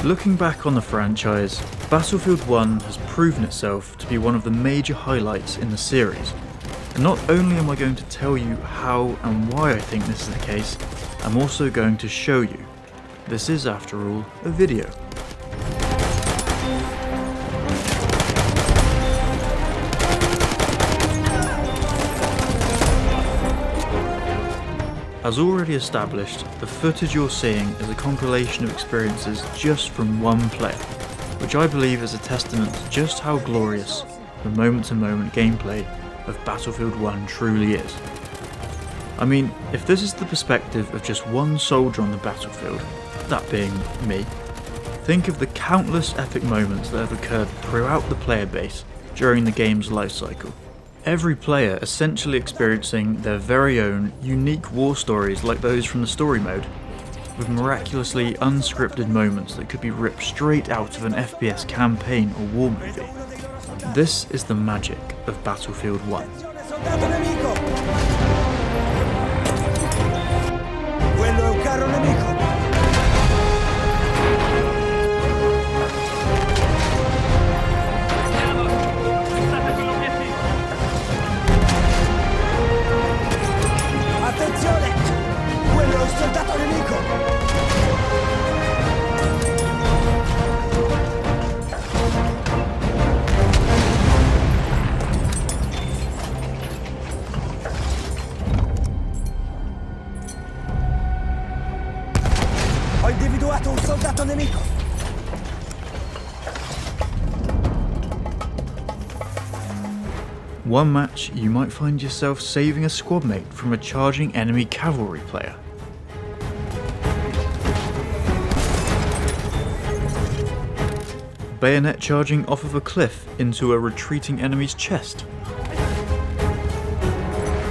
Looking back on the franchise, Battlefield 1 has proven itself to be one of the major highlights in the series. And not only am I going to tell you how and why I think this is the case, I'm also going to show you. This is, after all, a video. As already established, the footage you're seeing is a compilation of experiences just from one player, which I believe is a testament to just how glorious the moment-to-moment gameplay of Battlefield 1 truly is. I mean, if this is the perspective of just one soldier on the battlefield, that being me, think of the countless epic moments that have occurred throughout the player base during the game's life cycle. Every player essentially experiencing their very own unique war stories like those from the story mode, with miraculously unscripted moments that could be ripped straight out of an FPS campaign or war movie. This is the magic of Battlefield 1. Ho individuato un soldato nemico! One match, you might find yourself saving a squad mate from a charging enemy cavalry player. Bayonet charging off of a cliff into a retreating enemy's chest.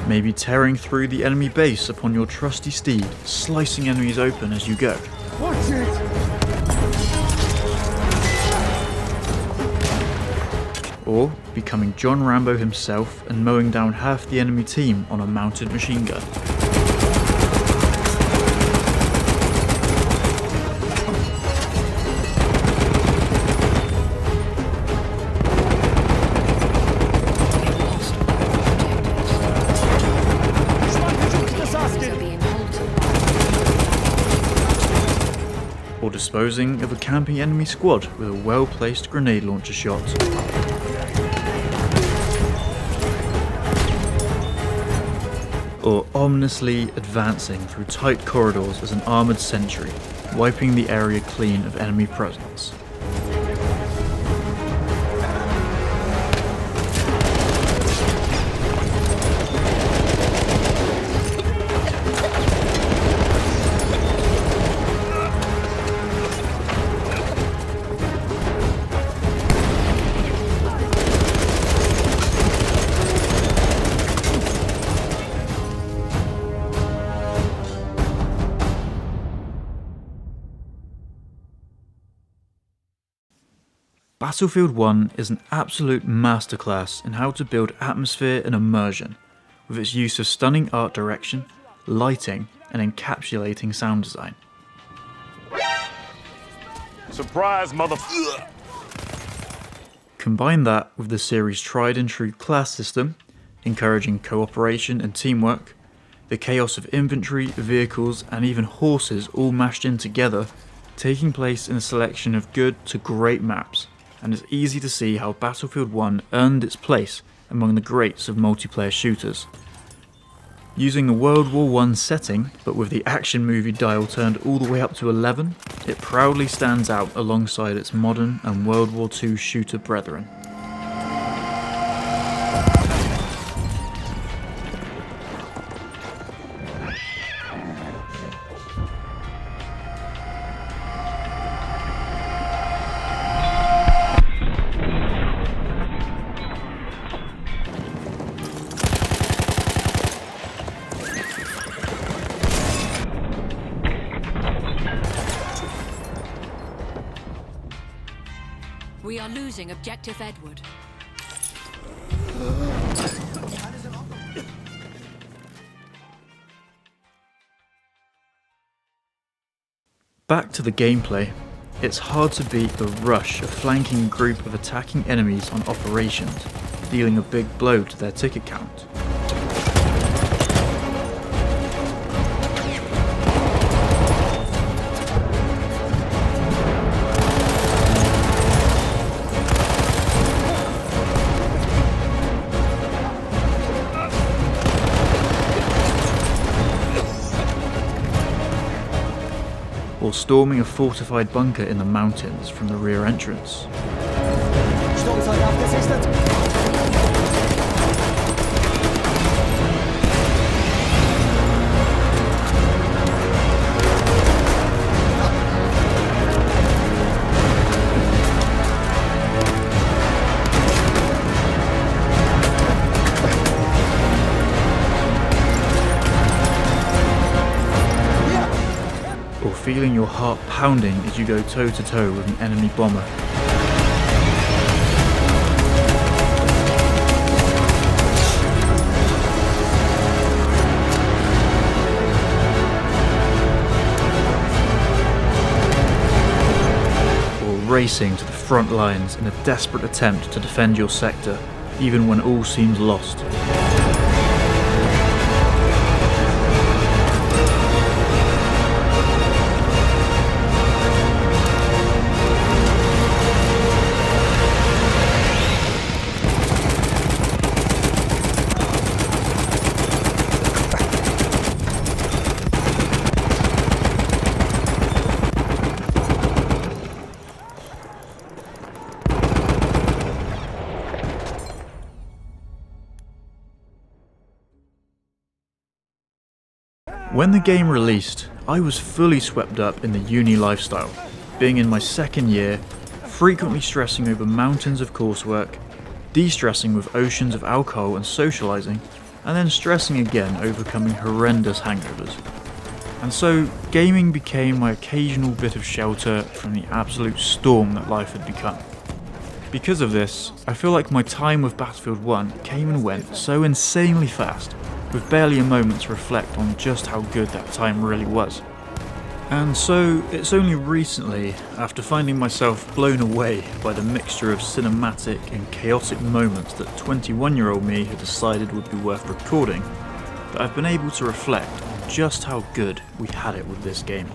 Maybe tearing through the enemy base upon your trusty steed, slicing enemies open as you go. Watch it! Or becoming John Rambo himself and mowing down half the enemy team on a mounted machine gun. Or disposing of a camping enemy squad with a well-placed grenade launcher shot. Or ominously advancing through tight corridors as an armoured sentry, wiping the area clean of enemy presence. Battlefield 1 is an absolute masterclass in how to build atmosphere and immersion, with its use of stunning art direction, lighting, and encapsulating sound design. Surprise, mother... Combine that with the series' tried and true class system, encouraging cooperation and teamwork, the chaos of inventory, vehicles, and even horses all mashed in together, taking place in a selection of good to great maps, and it's easy to see how Battlefield 1 earned its place among the greats of multiplayer shooters. Using a World War I setting, but with the action movie dial turned all the way up to 11, it proudly stands out alongside its modern and World War II shooter brethren. We are losing Objective Edward. Back to the gameplay. it's hard to beat the rush of flanking a group of attacking enemies on operations, dealing a big blow to their ticket count. Or storming a fortified bunker in the mountains from the rear entrance. Sturmsoldat gesichtet! Or feeling your heart pounding as you go toe-to-toe with an enemy bomber. Or racing to the front lines in a desperate attempt to defend your sector, even when all seems lost. When the game released, I was fully swept up in the uni lifestyle, being in my second year, frequently stressing over mountains of coursework, de-stressing with oceans of alcohol and socialising, and then stressing again overcoming horrendous hangovers. And so, gaming became my occasional bit of shelter from the absolute storm that life had become. Because of this, I feel like my time with Battlefield 1 came and went so insanely fast, with barely a moment to reflect on just how good that time really was. And so, it's only recently, after finding myself blown away by the mixture of cinematic and chaotic moments that 21-year-old me had decided would be worth recording, that I've been able to reflect on just how good we had it with this game.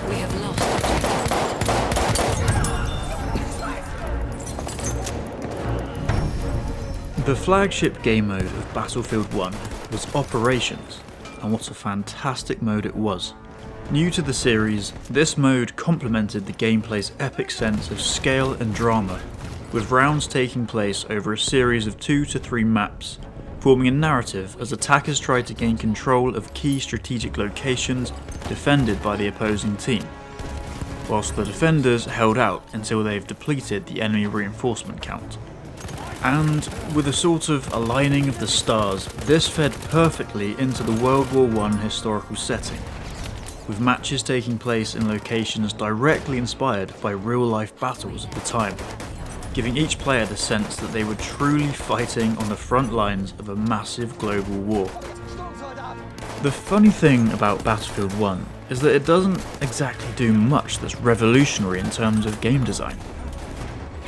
We have lost. The flagship game mode of Battlefield 1 was Operations, and what a fantastic mode it was. New to the series, this mode complemented the gameplay's epic sense of scale and drama, with rounds taking place over a series of 2 to 3 maps, forming a narrative as attackers tried to gain control of key strategic locations defended by the opposing team, whilst the defenders held out until they've depleted the enemy reinforcement count. And with a sort of aligning of the stars, this fed perfectly into the World War I historical setting, with matches taking place in locations directly inspired by real-life battles at the time, giving each player the sense that they were truly fighting on the front lines of a massive global war. The funny thing about Battlefield 1 is that it doesn't exactly do much that's revolutionary in terms of game design.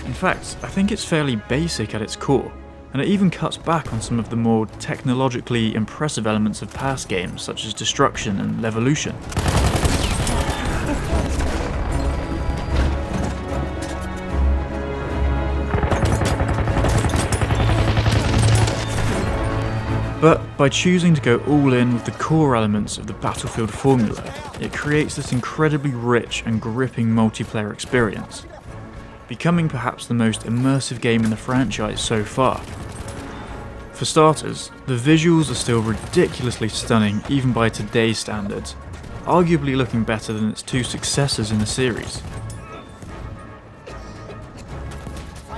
In fact, I think it's fairly basic at its core, and it even cuts back on some of the more technologically impressive elements of past games such as destruction and levolution. But by choosing to go all in with the core elements of the Battlefield formula, it creates this incredibly rich and gripping multiplayer experience, becoming perhaps the most immersive game in the franchise so far. For starters, the visuals are still ridiculously stunning even by today's standards, arguably looking better than its two successors in the series.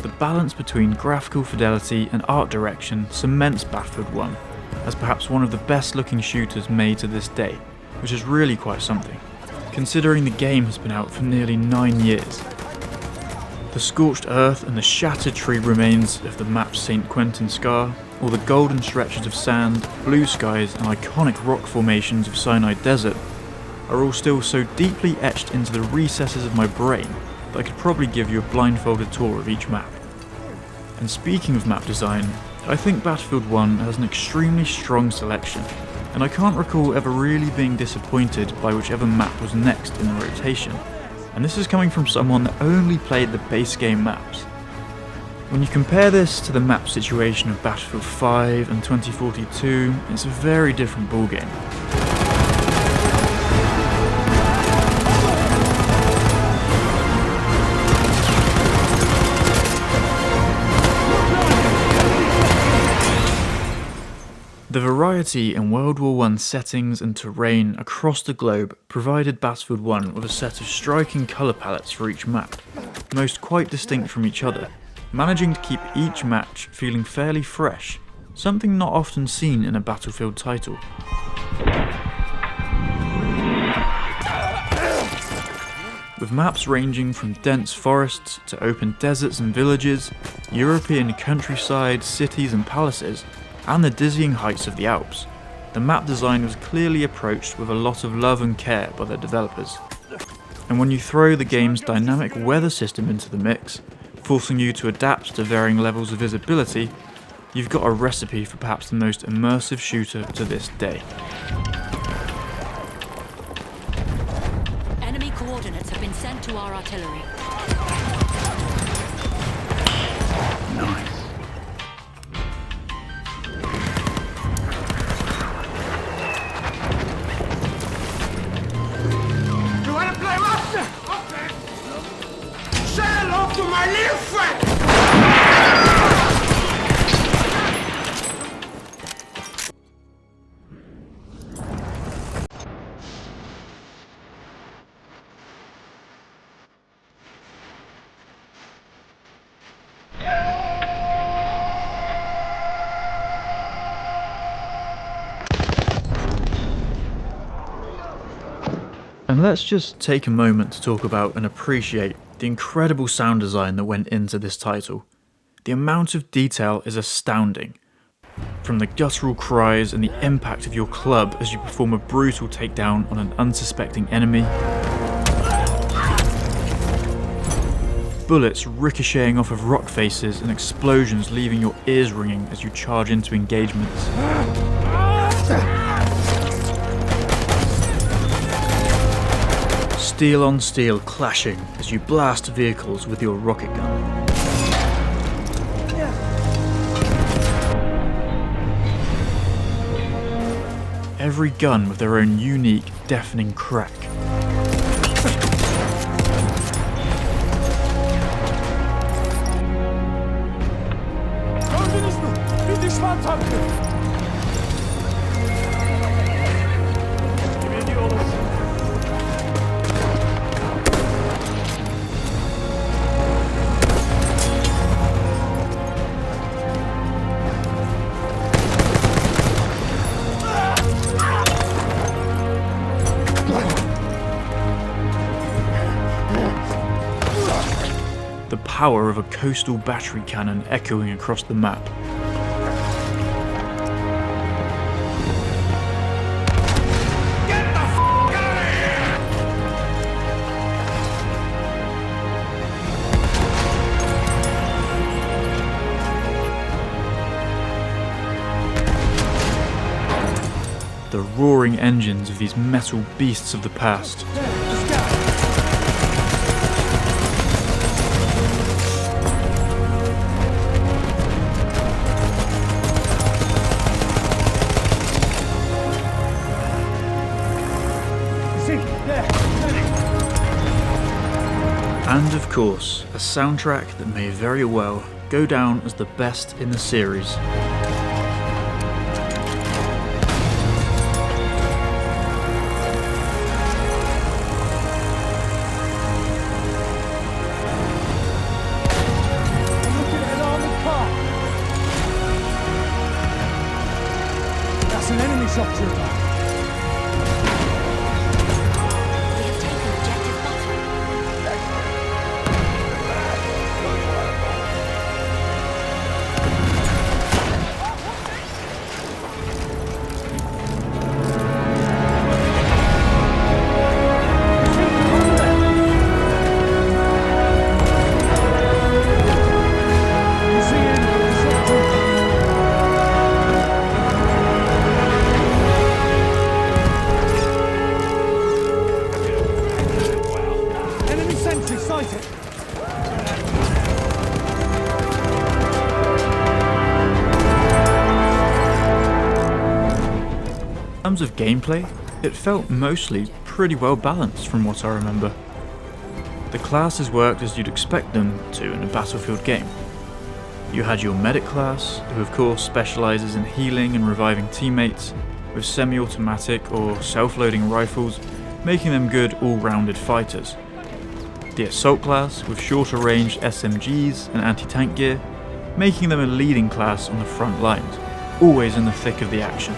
The balance between graphical fidelity and art direction cements Battlefield 1 as perhaps one of the best looking shooters made to this day, which is really quite something, considering the game has been out for nearly 9 years. The scorched earth and the shattered tree remains of the map's St. Quentin Scar, or the golden stretches of sand, blue skies and iconic rock formations of Sinai Desert, are all still so deeply etched into the recesses of my brain that I could probably give you a blindfolded tour of each map. And speaking of map design, I think Battlefield 1 has an extremely strong selection, and I can't recall ever really being disappointed by whichever map was next in the rotation, and this is coming from someone that only played the base game maps. When you compare this to the map situation of Battlefield 5 and 2042, it's a very different ballgame. The variety in World War I settings and terrain across the globe provided Battlefield 1 with a set of striking colour palettes for each map, most quite distinct from each other, managing to keep each match feeling fairly fresh, something not often seen in a Battlefield title. With maps ranging from dense forests to open deserts and villages, European countryside, cities and palaces, and the dizzying heights of the Alps, the map design was clearly approached with a lot of love and care by the developers. And when you throw the game's dynamic weather system into the mix, forcing you to adapt to varying levels of visibility, you've got a recipe for perhaps the most immersive shooter to this day. Enemy coordinates have been sent to our artillery. Nice. You wanna play rough? Okay. Say hello to my little friend! And let's just take a moment to talk about and appreciate the incredible sound design that went into this title. The amount of detail is astounding. From the guttural cries and the impact of your club as you perform a brutal takedown on an unsuspecting enemy, bullets ricocheting off of rock faces and explosions leaving your ears ringing as you charge into engagements. Steel on steel clashing as you blast vehicles with your rocket gun. Every gun with their own unique, deafening crack. Gördünüz mü? Bir düşman tankı! The power of a coastal battery cannon echoing across the map. Get the f*** out of here! The roaring engines of these metal beasts of the past. And of course, a soundtrack that may very well go down as the best in the series. That's an enemy shock trooper. We have taken objective butter. terms of gameplay, it felt mostly pretty well balanced from what I remember. The classes worked as you'd expect them to in a Battlefield game. You had your medic class, who of course specialises in healing and reviving teammates, with semi-automatic or self-loading rifles, making them good all-rounded fighters. The assault class, with shorter range SMGs and anti-tank gear, making them a leading class on the front lines, always in the thick of the action.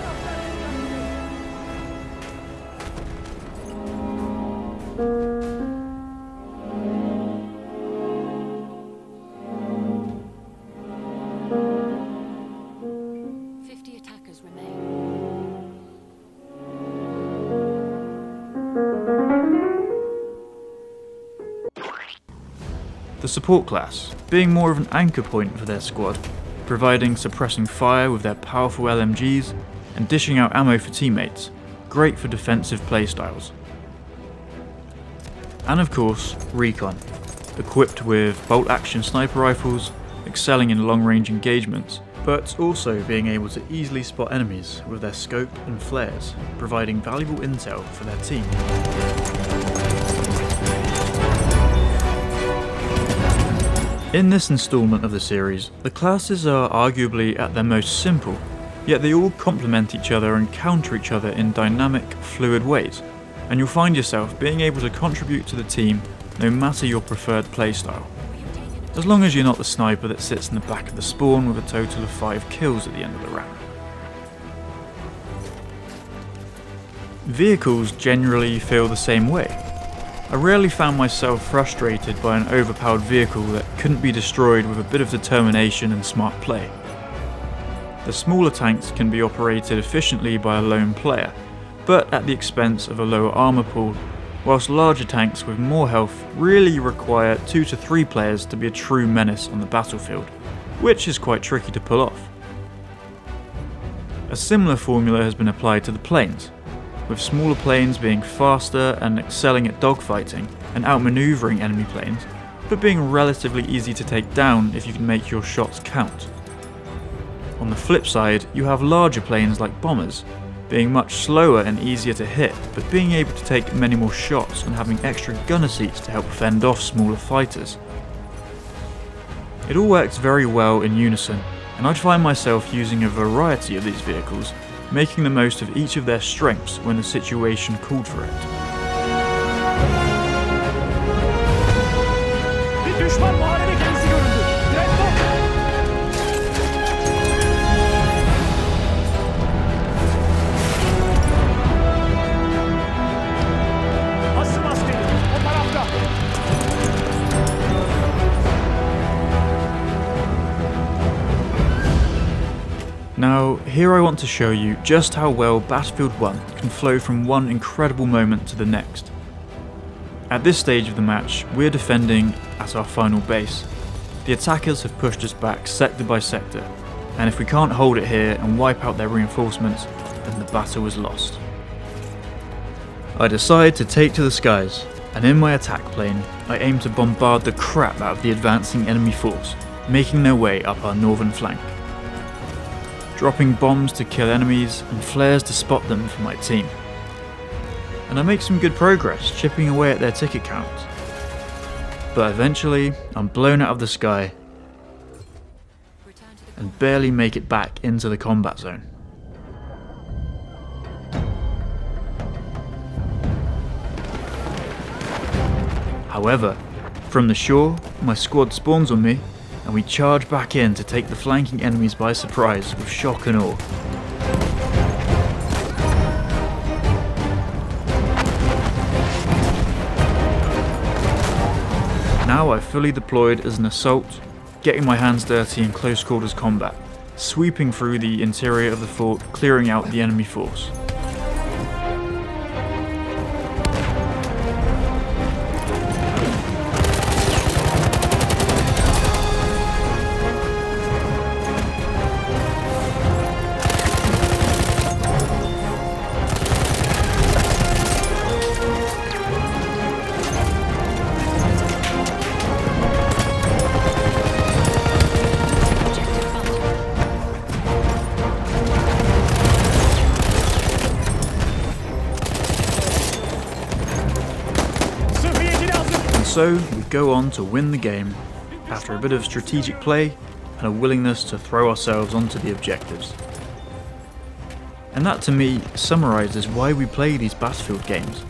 The support class, being more of an anchor point for their squad, providing suppressing fire with their powerful LMGs and dishing out ammo for teammates, great for defensive playstyles. And of course, Recon, equipped with bolt-action sniper rifles, excelling in long-range engagements, but also being able to easily spot enemies with their scope and flares, providing valuable intel for their team. In this installment of the series, the classes are arguably at their most simple, yet they all complement each other and counter each other in dynamic, fluid ways, and you'll find yourself being able to contribute to the team no matter your preferred playstyle. As long as you're not the sniper that sits in the back of the spawn with a total of 5 kills at the end of the round. Vehicles generally feel the same way. I rarely found myself frustrated by an overpowered vehicle that couldn't be destroyed with a bit of determination and smart play. The smaller tanks can be operated efficiently by a lone player, but at the expense of a lower armor pool, whilst larger tanks with more health really require 2 to 3 players to be a true menace on the battlefield, which is quite tricky to pull off. A similar formula has been applied to the planes, with smaller planes being faster and excelling at dogfighting and outmaneuvering enemy planes, but being relatively easy to take down if you can make your shots count. On the flip side, you have larger planes like bombers, being much slower and easier to hit, but being able to take many more shots and having extra gunner seats to help fend off smaller fighters. It all works very well in unison, and I'd find myself using a variety of these vehicles, making the most of each of their strengths when the situation called for it. Bir düşman muharebe gemisi görüldü. Direnç yok. Asım askeri, o tarafta. Now, here I want to show you just how well Battlefield 1 can flow from one incredible moment to the next. At this stage of the match, we're defending at our final base. The attackers have pushed us back sector by sector, and if we can't hold it here and wipe out their reinforcements, then the battle is lost. I decide to take to the skies, and in my attack plane, I aim to bombard the crap out of the advancing enemy force, making their way up our northern flank. Dropping bombs to kill enemies and flares to spot them for my team. And I make some good progress, chipping away at their ticket count. But eventually, I'm blown out of the sky and barely make it back into the combat zone. However, from the shore, my squad spawns on me, and we charge back in to take the flanking enemies by surprise with shock and awe. Now I've fully deployed as an assault, getting my hands dirty in close quarters combat, sweeping through the interior of the fort, clearing out the enemy force. So we go on to win the game after a bit of strategic play and a willingness to throw ourselves onto the objectives. And that to me summarises why we play these Battlefield games,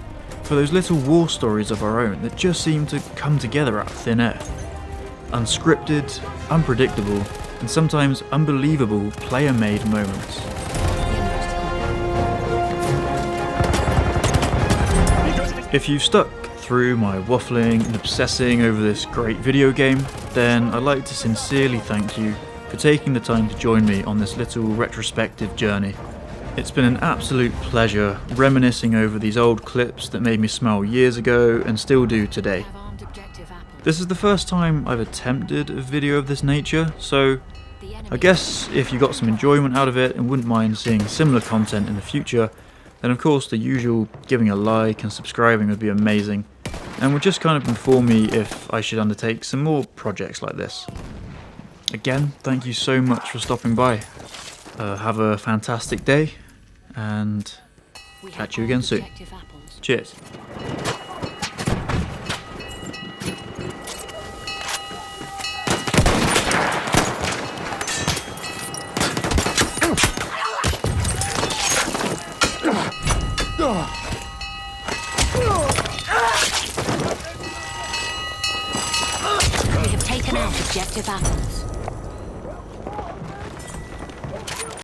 for those little war stories of our own that just seem to come together out of thin air. Unscripted, unpredictable, and sometimes unbelievable player-made moments. If you've stuck through my waffling and obsessing over this great video game, then I'd like to sincerely thank you for taking the time to join me on this little retrospective journey. It's been an absolute pleasure reminiscing over these old clips that made me smile years ago and still do today. Have armed objective Apple. This is the first time I've attempted a video of this nature, so The enemy I guess if you got some enjoyment out of it and wouldn't mind seeing similar content in the future, then of course the usual giving a like and subscribing would be amazing, and would just kind of inform me if I should undertake some more projects like this. Again, thank you so much for stopping by. Have a fantastic day, and we have catch you again armed soon. objective Apples. Cheers. We have taken out objective Apples.